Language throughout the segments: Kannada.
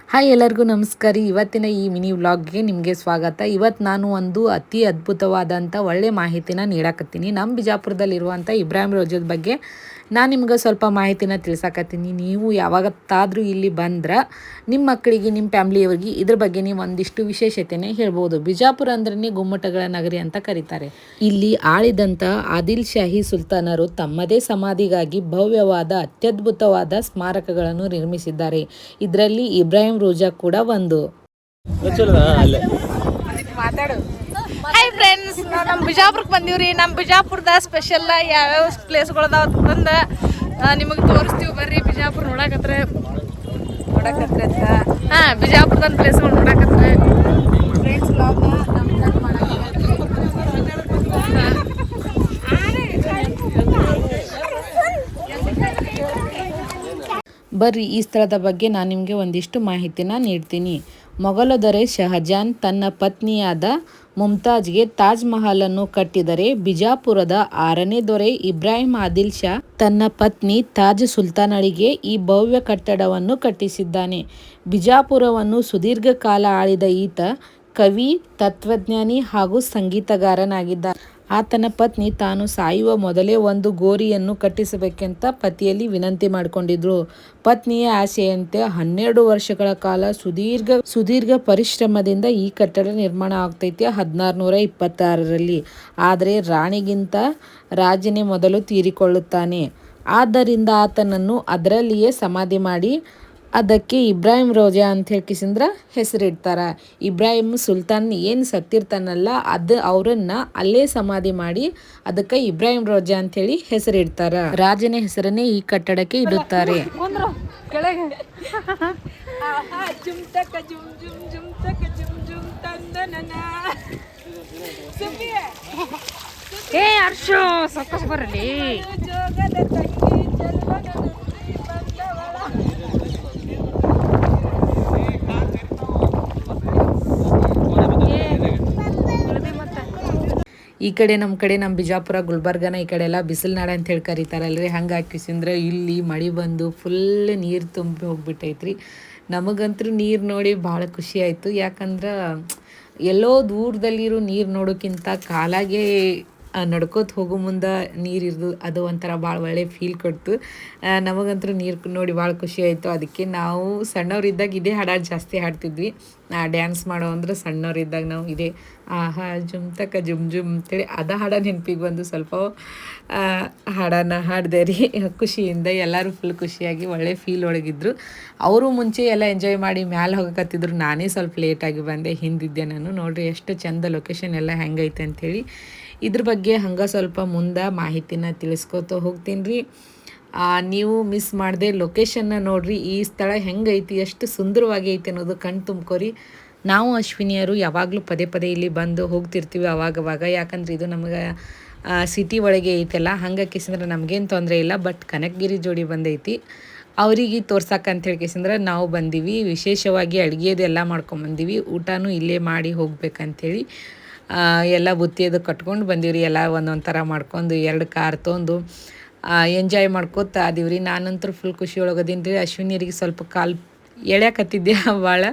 ಹಾಯ್ ಎಲ್ಲರಿಗೂ ನಮಸ್ಕಾರ. ಇವತ್ತಿನ ಈ ಮಿನಿ ವ್ಲಾಗ್ಗೆ ನಿಮಗೆ ಸ್ವಾಗತ. ಇವತ್ತು ನಾನು ಒಂದು ಅತಿ ಅದ್ಭುತವಾದಂಥ ಒಳ್ಳೆ ಮಾಹಿತಿನ ನೀಡಕತ್ತೀನಿ. ನಮ್ಮ ಬಿಜಾಪುರದಲ್ಲಿರುವಂಥ ಇಬ್ರಾಹಿಂ ರೋಜದ ಬಗ್ಗೆ ನಾನು ನಿಮ್ಗೆ ಸ್ವಲ್ಪ ಮಾಹಿತಿನ ತಿಳ್ಸಕತ್ತೀನಿ. ನೀವು ಯಾವತ್ತಾದರೂ ಇಲ್ಲಿ ಬಂದ್ರೆ ನಿಮ್ಮ ಮಕ್ಕಳಿಗೆ, ನಿಮ್ಮ ಫ್ಯಾಮ್ಲಿಯವ್ರಿಗೆ ಇದ್ರ ಬಗ್ಗೆ ನೀವು ಒಂದಿಷ್ಟು ವಿಶೇಷತೆನೇ ಹೇಳ್ಬೋದು. ಬಿಜಾಪುರ ಅಂದ್ರೆ ಗುಮ್ಮಟಗಳ ನಗರಿ ಅಂತ ಕರೀತಾರೆ. ಇಲ್ಲಿ ಆಳಿದಂಥ ಆದಿಲ್ ಶಾಹಿ ಸುಲ್ತಾನರು ತಮ್ಮದೇ ಸಮಾಧಿಗಾಗಿ ಭವ್ಯವಾದ ಅತ್ಯದ್ಭುತವಾದ ಸ್ಮಾರಕಗಳನ್ನು ನಿರ್ಮಿಸಿದ್ದಾರೆ. ಇದರಲ್ಲಿ ಇಬ್ರಾಹಿಂ ರೋಜಾ ಕೂಡ ಒಂದು. ಹಾಯ್ ಫ್ರೆಂಡ್ಸ್, ನಾವು ನಮ್ಮ ಬಿಜಾಪುರಕ್ಕೆ ಬಂದೀವ್ರಿ. ನಮ್ಮ ಬಿಜಾಪುರದ ಸ್ಪೆಷಲ್ ಯಾವ್ಯಾವ ಪ್ಲೇಸ್ಗಳದಾವ ಅಂತಂದ ನಿಮಗೆ ತೋರಿಸ್ತೀವಿ. ಬರ್ರಿ ಬಿಜಾಪುರ ನೋಡಕತ್ರೆ ಅಂತ. ಬಿಜಾಪುರದ ಪ್ಲೇಸ್ಗಳು ನೋಡಕತ್ರೆ ಫ್ರೆಂಡ್ಸ್. ಬರ್ರಿ ಈ ಸ್ಥಳದ ಬಗ್ಗೆ ನಾನು ನಿಮಗೆ ಒಂದಿಷ್ಟು ಮಾಹಿತಿನ ನೀಡ್ತೀನಿ. ಮೊಘಲ ದೊರೆ ಶಹಜಾನ್ ತನ್ನ ಪತ್ನಿಯಾದ ಮುಮ್ತಾಜ್ಗೆ ತಾಜ್ ಮಹಲನ್ನು ಕಟ್ಟಿದರೆ, ಬಿಜಾಪುರದ 6ನೇ ದೊರೆ ಇಬ್ರಾಹಿಂ ಆದಿಲ್ ಶಾ ತನ್ನ ಪತ್ನಿ ತಾಜ್ ಸುಲ್ತಾನಳಿಗೆ ಈ ಭವ್ಯ ಕಟ್ಟಡವನ್ನು ಕಟ್ಟಿಸಿದ್ದಾನೆ. ಬಿಜಾಪುರವನ್ನು ಸುದೀರ್ಘ ಕಾಲ ಆಳಿದ ಈತ ಕವಿ, ತತ್ವಜ್ಞಾನಿ ಹಾಗೂ ಸಂಗೀತಗಾರನಾಗಿದ್ದ. ಆತನ ಪತ್ನಿ ತಾನು ಸಾಯುವ ಮೊದಲೇ ಒಂದು ಗೋರಿಯನ್ನು ಕಟ್ಟಿಸಬೇಕೆಂತ ಪತಿಯಲ್ಲಿ ವಿನಂತಿ ಮಾಡಿಕೊಂಡಿದ್ರು. ಪತ್ನಿಯ ಆಸೆಯಂತೆ 12 ವರ್ಷಗಳ ಕಾಲ ಸುದೀರ್ಘ ಪರಿಶ್ರಮದಿಂದ ಈ ಕಟ್ಟಡ ನಿರ್ಮಾಣ ಆಗ್ತೈತಿ 1626ರಲ್ಲಿ. ಆದರೆ ರಾಣಿಗಿಂತ ರಾಜನೇ ಮೊದಲು ತೀರಿಕೊಳ್ಳುತ್ತಾನೆ. ಆದ್ದರಿಂದ ಆತನನ್ನು ಅದರಲ್ಲಿಯೇ ಸಮಾಧಿ ಮಾಡಿ ಅದಕ್ಕೆ ಇಬ್ರಾಹಿಂ ರೋಜಾ ಅಂತ ಹೇಳ್ಕಿಸಿಂದ್ರ ಹೆಸರಿಡ್ತಾರ. ಇಬ್ರಾಹಿಂ ಸುಲ್ತಾನ್ ಏನು ಸತ್ತಿರ್ತಾನಲ್ಲ, ಅವರನ್ನ ಅಲ್ಲೇ ಸಮಾಧಿ ಮಾಡಿ ಅದಕ್ಕೆ ಇಬ್ರಾಹಿಂ ರೋಜಾ ಅಂತ ಹೇಳಿ ಹೆಸರಿಡ್ತಾರ. ರಾಜನ ಹೆಸರನ್ನೇ ಈ ಕಟ್ಟಡಕ್ಕೆ ಇಡುತ್ತಾರೆ. ಈ ಕಡೆ ನಮ್ಮ ಬಿಜಾಪುರ ಗುಲ್ಬರ್ಗನ ಈ ಕಡೆ ಎಲ್ಲ ಬಿಸಿಲ್ನಾಡ ಅಂತ ಹೇಳಿ ಕರೀತಾರಲ್ರಿ. ಹಂಗೆ ಹಾಕಿಸಿಂದ್ರೆ ಇಲ್ಲಿ ಮಳೆ ಬಂದು ಫುಲ್ ನೀರು ತುಂಬಿ ಹೋಗ್ಬಿಟ್ಟೈತ್ರಿ. ನಮಗಂತೂ ನೀರು ನೋಡಿ ಭಾಳ ಖುಷಿ ಆಯಿತು. ಯಾಕಂದ್ರೆ ಎಲ್ಲೋ ದೂರದಲ್ಲಿರೋ ನೀರು ನೋಡೋಕ್ಕಿಂತ ಕಾಲಾಗೆ ನಡ್ಕೋತ ಹೋಗೋ ಮುಂದೆ ನೀರಿರ್ದು ಅದು ಒಂಥರ ಭಾಳ ಒಳ್ಳೆ ಫೀಲ್ ಕೊಡ್ತು. ನಮಗಂತೂ ನೀರು ನೋಡಿ ಭಾಳ ಖುಷಿ ಆಯಿತು. ಅದಕ್ಕೆ ನಾವು ಸಣ್ಣವರಿದ್ದಾಗ ಇದೇ ಹಾಡು ಜಾಸ್ತಿ ಹಾಡ್ತಿದ್ವಿ. ಡ್ಯಾನ್ಸ್ ಮಾಡೋ ಅಂದ್ರೆ ಸಣ್ಣವರಿದ್ದಾಗ ನಾವು ಇದೇ ಆಹಾ ಜುಮ್ ತಕ ಜುಮ್ ಜುಮ್ ಅಂತೇಳಿ ಹಾಡ ನೆನಪಿಗೆ ಬಂದು ಸ್ವಲ್ಪ ಹಾಡನ್ನು ಹಾಡಿದೆ ರೀ. ಖುಷಿಯಿಂದ ಎಲ್ಲರೂ ಫುಲ್ ಖುಷಿಯಾಗಿ ಒಳ್ಳೆ ಫೀಲ್ ಒಳಗಿದ್ರು. ಅವರು ಮುಂಚೆ ಎಲ್ಲ ಎಂಜಾಯ್ ಮಾಡಿ ಮ್ಯಾಲೆ ಹೋಗಕತ್ತಿದ್ರು. ನಾನೇ ಸ್ವಲ್ಪ ಲೇಟಾಗಿ ಬಂದೆ, ಹಿಂದಿದ್ದೆ ನಾನು. ನೋಡಿರಿ ಎಷ್ಟು ಚಂದ ಲೊಕೇಶನ್ ಎಲ್ಲ ಹೆಂಗೈತೆ ಅಂಥೇಳಿ. ಇದ್ರ ಬಗ್ಗೆ ಹಂಗೆ ಸ್ವಲ್ಪ ಮುಂದೆ ಮಾಹಿತಿನ ತಿಳಿಸ್ಕೊತ ಹೋಗ್ತೀನಿ ರೀ. ನೀವು ಮಿಸ್ ಮಾಡದೆ ಲೊಕೇಶನ್ನ ನೋಡಿರಿ. ಈ ಸ್ಥಳ ಹೆಂಗೈತಿ, ಎಷ್ಟು ಸುಂದರವಾಗಿ ಐತಿ ಅನ್ನೋದು ಕಣ್ಣು ತುಂಬ್ಕೊರಿ. ನಾವು ಅಶ್ವಿನಿಯರು ಯಾವಾಗಲೂ ಪದೇ ಪದೇ ಇಲ್ಲಿ ಬಂದು ಹೋಗ್ತಿರ್ತೀವಿ ಅವಾಗವಾಗ. ಯಾಕಂದ್ರೆ ಇದು ನಮಗೆ ಸಿಟಿ ಒಳಗೆ ಐತೆಲ್ಲ, ಹಂಗೆ ಕೇಸಂದ್ರೆ ನಮಗೇನು ತೊಂದರೆ ಇಲ್ಲ. ಬಟ್ ಕನಕಗಿರಿ ಜೋಡಿ ಬಂದೈತಿ, ಅವ್ರಿಗೆ ತೋರ್ಸಕ್ಕೆ ಅಂತ ಹೇಳ್ಕೇಸಂದ್ರೆ ನಾವು ಬಂದೀವಿ. ವಿಶೇಷವಾಗಿ ಅಡುಗೆದೆಲ್ಲ ಮಾಡ್ಕೊಂಬಂದೀವಿ. ಊಟನೂ ಇಲ್ಲೇ ಮಾಡಿ ಹೋಗ್ಬೇಕಂಥೇಳಿ ಎಲ್ಲ ಬುತ್ತಿಯದು ಕಟ್ಕೊಂಡು ಬಂದೀವ್ರಿ. ಎಲ್ಲ ಒಂದೊಂದು ಥರ ಮಾಡ್ಕೊಂಡು 2 ಕಾರ್ ತೊಗೊಂಡು ಎಂಜಾಯ್ ಮಾಡ್ಕೋತ ಅದೀವ್ರಿ. ನಾನಂತೂ ಫುಲ್ ಖುಷಿ ಒಳಗದೀನಿ ರೀ. ಅಶ್ವಿನಿಯರಿಗೆ ಸ್ವಲ್ಪ ಕಾಲು ಎಳ್ಯಾಕತ್ತಿದ್ದೆ ಭಾಳ.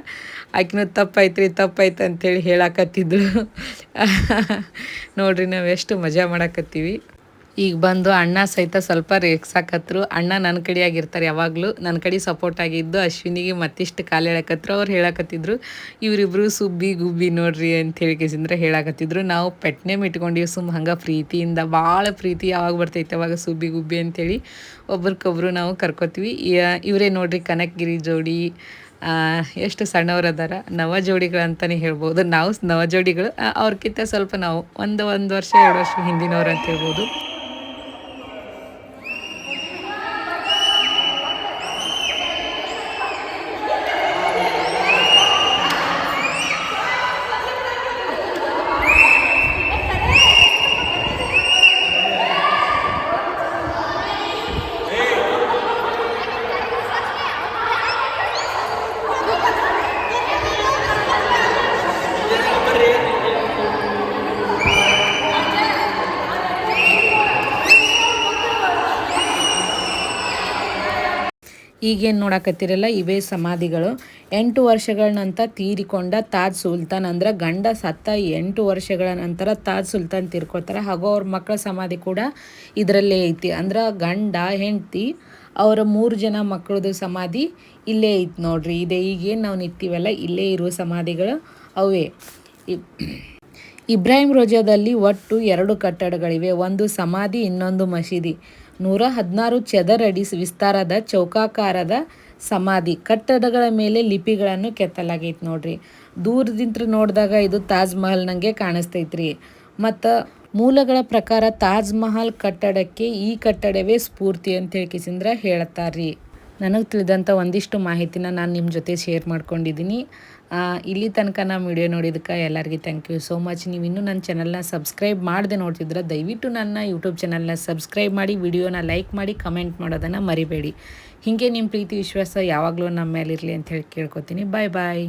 ಆಕಿನೂ ತಪ್ಪಾಯ್ತು ಅಂಥೇಳಿ ಹೇಳಕತ್ತಿದ್ರು. ನೋಡಿರಿ ನಾವು ಎಷ್ಟು ಮಜಾ ಮಾಡಕತ್ತೀವಿ. ಈಗ ಬಂದು ಅಣ್ಣ ಸಹಿತ ಸ್ವಲ್ಪ ರೇಗ್ಸಾಕತ್ರು. ಅಣ್ಣ ನನ್ನ ಕಡೆಯಾಗಿರ್ತಾರೆ ಯಾವಾಗಲೂ, ನನ್ನ ಕಡೆ ಸಪೋರ್ಟ್ ಆಗಿದ್ದು. ಅಶ್ವಿನಿಗೆ ಮತ್ತಿಷ್ಟು ಕಾಲು ಹೇಳಕತ್ರು. ಅವ್ರು ಹೇಳಕತ್ತಿದ್ರು ಇವರಿಬ್ರು ಸುಬ್ಬಿ ಗುಬ್ಬಿ ನೋಡ್ರಿ ಅಂತ ಹೇಳಿಕೆಸಿಂದ್ರೆ ಹೇಳಕತ್ತಿದ್ರು. ನಾವು ಪೆಟ್ನೇಮ್ ಇಟ್ಕೊಂಡಿವಿ ಹಂಗೆ ಪ್ರೀತಿಯಿಂದ. ಭಾಳ ಪ್ರೀತಿ ಯಾವಾಗ ಬರ್ತೈತೆ ಅವಾಗ ಸುಬ್ಬಿ ಗುಬ್ಬಿ ಅಂಥೇಳಿ ಒಬ್ರಿಗೊಬ್ರು ನಾವು ಕರ್ಕೋತೀವಿ. ಇವರೇ ನೋಡ್ರಿ ಕನಕಗಿರಿ ಜೋಡಿ. ಎಷ್ಟು ಸಣ್ಣವ್ರು ಅದಾರ, ನವ ಜೋಡಿಗಳು ಅಂತಲೇ ಹೇಳ್ಬೋದು. ನಾವು ನವ ಜೋಡಿಗಳು, ಅವ್ರಕ್ಕಿಂತ ಸ್ವಲ್ಪ ನಾವು ಒಂದು ವರ್ಷ 2 ವರ್ಷ ಹಿಂದಿನವ್ರು ಅಂತ ಹೇಳ್ಬೋದು. ಈಗೇನು ನೋಡಕತ್ತೀರಲ್ಲ ಇವೇ ಸಮಾಧಿಗಳು. 8 ವರ್ಷಗಳ ನಂತರ ತೀರಿಕೊಂಡ ತಾಜ್ ಸುಲ್ತಾನ್ ಅಂದ್ರೆ ಗಂಡ ಸತ್ತ 8 ವರ್ಷಗಳ ನಂತರ ತಾಜ್ ಸುಲ್ತಾನ್ ತೀರ್ಕೊಳ್ತಾರೆ. ಹಾಗೂ ಅವ್ರ ಮಕ್ಕಳ ಸಮಾಧಿ ಕೂಡ ಇದರಲ್ಲೇ ಐತಿ. ಅಂದ್ರೆ ಗಂಡ ಹೆಂಡತಿ ಅವರ 3 ಜನ ಮಕ್ಕಳದು ಸಮಾಧಿ ಇಲ್ಲೇ ಐತಿ ನೋಡ್ರಿ. ಇದೆ ಈಗೇನು ನಾವು ನಿಂತೀವಲ್ಲ ಇಲ್ಲೇ ಇರುವ ಸಮಾಧಿಗಳು ಅವೇ. ಇಬ್ರಾಹಿಂ ರೋಜಾದಲ್ಲಿ ಒಟ್ಟು 2 ಕಟ್ಟಡಗಳಿವೆ. ಒಂದು ಸಮಾಧಿ, ಇನ್ನೊಂದು ಮಸೀದಿ. 116 ಚದರಡಿ ವಿಸ್ತಾರದ ಚೌಕಾಕಾರದ ಸಮಾಧಿ. ಕಟ್ಟಡಗಳ ಮೇಲೆ ಲಿಪಿಗಳನ್ನು ಕೆತ್ತಲಾಗೈತೆ ನೋಡ್ರಿ. ದೂರದಿಂದ ನೋಡಿದಾಗ ಇದು ತಾಜ್ ಮಹಲ್ ನಂಗೆ ಕಾಣಿಸ್ತೈತ್ರಿ. ಮತ್ತು ಮೂಲಗಳ ಪ್ರಕಾರ ತಾಜ್ ಮಹಲ್ ಕಟ್ಟಡಕ್ಕೆ ಈ ಕಟ್ಟಡವೇ ಸ್ಫೂರ್ತಿ ಅಂತ ಹೇಳ್ತಾರ್ರಿ. ನನಗೆ ತಿಳಿದಂಥ ಒಂದಿಷ್ಟು ಮಾಹಿತಿನ ನಾನು ನಿಮ್ಮ ಜೊತೆ ಶೇರ್ ಮಾಡ್ಕೊಂಡಿದ್ದೀನಿ. ಇಲ್ಲಿ ತನಕ ನಾನು ವಿಡಿಯೋ ನೋಡಿದ್ದಕ್ಕೆ ಎಲ್ಲರಿಗೂ ಥ್ಯಾಂಕ್ ಯು ಸೋ ಮಚ್. ನೀವು ಇನ್ನೂ ನನ್ನ ಚಾನಲ್ನ ಸಬ್ಸ್ಕ್ರೈಬ್ ಮಾಡದೆ ನೋಡ್ತಿದ್ರೆ ದಯವಿಟ್ಟು ನನ್ನ ಯೂಟ್ಯೂಬ್ ಚಾನಲ್ನ ಸಬ್ಸ್ಕ್ರೈಬ್ ಮಾಡಿ, ವಿಡಿಯೋನ ಲೈಕ್ ಮಾಡಿ, ಕಮೆಂಟ್ ಮಾಡೋದನ್ನು ಮರಿಬೇಡಿ. ಹೀಗೆ ನಿಮ್ಮ ಪ್ರೀತಿ ವಿಶ್ವಾಸ ಯಾವಾಗಲೂ ನಮ್ಮ ಮೇಲಿರಲಿ ಅಂತ ಹೇಳಿ ಕೇಳ್ಕೊತೀನಿ. ಬಾಯ್ ಬಾಯ್.